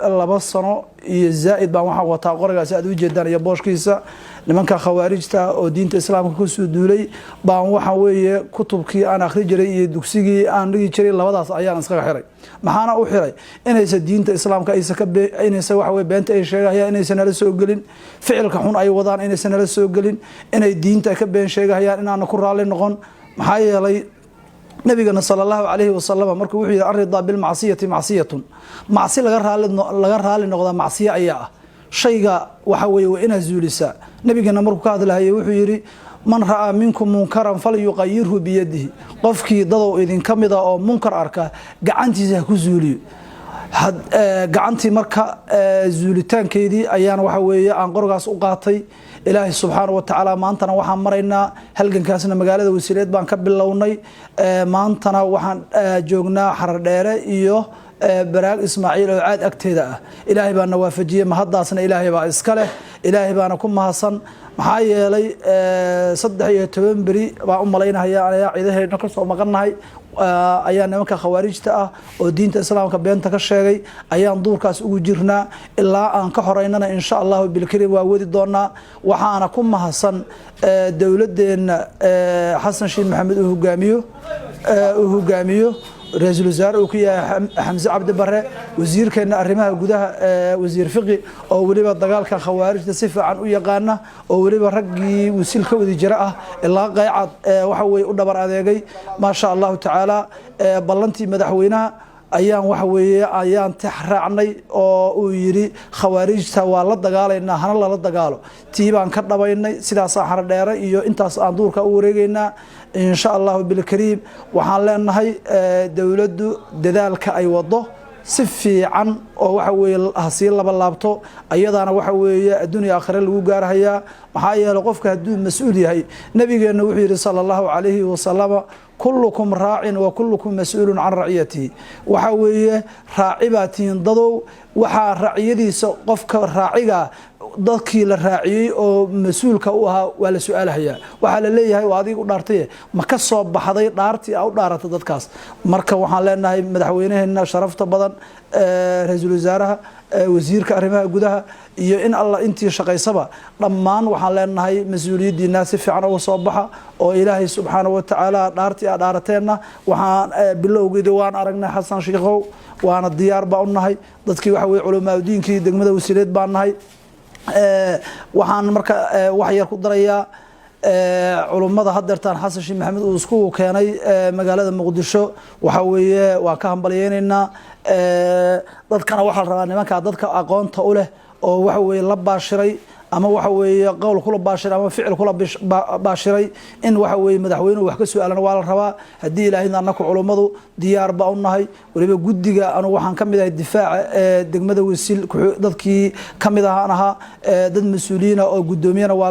laba sano iyo zaa'id baan waxaan wataa qorigaas aad u jeedaan iyo booshkiisa nimanka khawaarijta oo diinta islaamka ku soo duulay baan waxa weeye kutubkii aan akhri jiray iyo dugsigii aan dhigi jiray labadaas ayaan iskaga xiray maxaana u xiray inaysa diinta islaamka aysa ka inaysa waxa weeye beenta ay sheegayaan inaysan nala soo gelin ficilka xun ay wadaan inaysan nala soo gelin inay diinta ka been sheegayaan inaan ku raali noqon maxaa yeelay نبينا صلى الله عليه وسلم مركو وحي الرضا بالمعصية معصية معصية لغا رالي نقضى معصية أياه شيء وحوي وإنها زولسا نبينا مركو كاد لها وحي من رأى منكم منكرا فليغيره بيده قفكي ضدو إذن كمدا أو منكر أركا قعنتي زهكو زولي قعنتي مركا زولتان كيدي أيان وحوي عن قرقاس أقاطي إلهي سبحانه وتعالى maantana waxaan maraynaa halgankaasna magaalada wasiileed baan ka bilownay maantana waxaan joognaa xarar dheere iyo baraag Ismaaciil oo aad agteeda ah Ilaahay baa nawaafajiyay mahadaasna Ilaahay baa iska leh Ilaahay baana ku mahadsan maxaa yeelay 13 bari baa u malaynayaa ayaa ciidaheena ka soo maqanahay ayaan nimanka khawaarijta ah oo diinta islaamka beenta ka sheegay ayaan duurkaas ugu jirnaa ilaa aan ka horeynana insha Allah bil kariim waa wadi doonaa waxaana ku mahadsan dawladeena Xasan Sheikh Maxamed uu hogaamiyo رئيس الوزراء وكيا حمزة عبد برة وزير كان أرمها جودها وزير فقه أو وليبا الدجال كخوارج تصفى عن ويقانا أو وليبا رجي وسلك وذي جراءة الله قاعد وحوي ودبر هذا ما شاء الله تعالى بلنتي مدحوينا أيام وحوي أيام تحرعني أو يري خوارج سوى الدجال إن هلا الدجال تيبان كنا بيننا سلا صحر دائرة إيو أنت أندور كأوريجنا إن شاء الله بالكريم وحنا هاي دولة دذلك أي وضه سفي عن أو وحوي هسيل باللابتو أيضا أنا وحوي الدنيا آخر الوجار هي محايا لقفك الدون مسؤولية هي نبي النبي صلى الله عليه وسلم كلكم راع وكلكم مسؤول عن رعيته وحوي راعباتين ضدو وحا رعيدي قفك راعيها dadkii la raaciyay oo mas'uulka u ahaa wala su'aalaha waxa la leeyahay waa adigu dhaartay ma ka soo baxday dhaartii aw dhaarata dadkaas marka waxaan leenahay madaxweynaheena sharafta badan ra'iisul wasaaraha wasiirka arrimaha gudaha iyo in Allah intii shaqaysaba dhammaan waxaan leenahay mas'uuliyadiina si fiican uga soo baxa oo Ilaahay subhanahu wa ta'ala dhaartii aad dhaarateena waxaan bilowgeedii waan aragnay Xasan Sheikhow waana diyaar baa u nahay dadkii waxa way culumaad diinkii degmada wasiileed baan nahay waxaan marka wax yar ku darayaa culumada hadeertan Xasan Sheikh Maxamed uu isku keenay magaalada Muqdisho waxa weeye waa ka hambalyeynayna dadkana waxa la rabaa nimanka dadka aqoonta u leh oo waxa weeye la baashiray ama waxa weeye qowl kula baashiray ama ficil kula baashiray in waxa weeye madaxweynuhu wax ka su'aalana waa la rabaa hadii ilaahayna annaku culumadu diyaar baa u nahay waliba gudiga anu waxaan kamid ahay difaaca degmada wasiil dadkii kamid ahaa dad mas'uuliyiin oo gudoomiyana